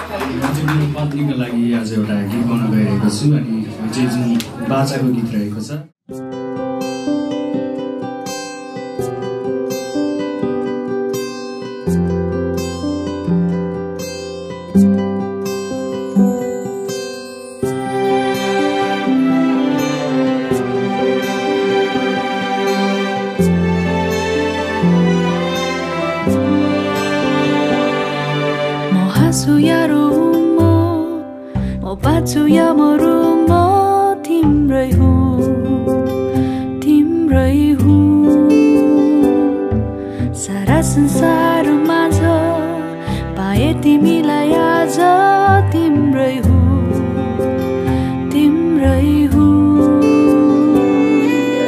मेरो पत्नीको लागि आज एउटा गीत गाउन गइरहेको छु अनि यो चाहिँ जुन बाचाको गीत रहेको छ। बाँच्छु या मरु म तिम्रै हुँ सारा संसारमा छ पाए तिमीलाई आज तिम्रै हुँ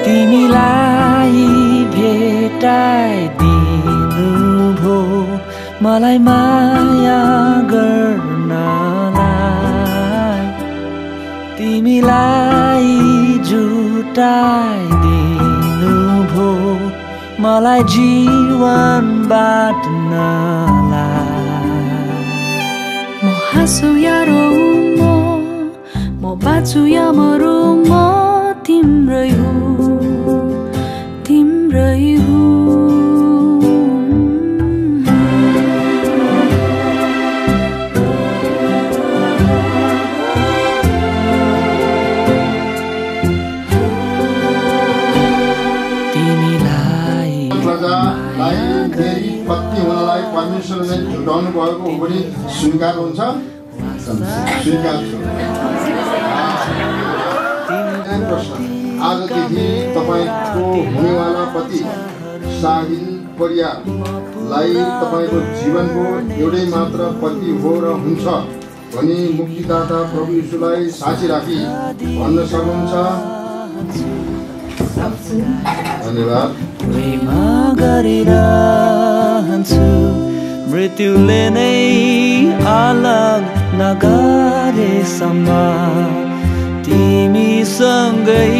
तिमीलाई भेटाइदिनु भो मलाई माया गर्नलाई तिमीलाई जुटाइदिनु भो मलाई जीवन बाँड्नलाई म हाँसु या रोऊ म बाँच्छु या मरु म तिम्रै हुँ पत्नी हुनलाई परमेश्वरले छुटाउनु भएको हो भने स्वीकार हुन्छ स्वीकार छु। आजदेखि तपाईको हुनेवाला पति साहिल परियारलाई तपाईको जीवनको एउटै मात्र पति हो र हुन्छ भनी मुक्तिदाता प्रभु यीशुलाई साक्षी राखी भन्न सक्नुहुन्छ। धन्यवाद। प्रेम गरिरहन्छु मृत्युले नै अलग नगरेसम्म तिमीसँगै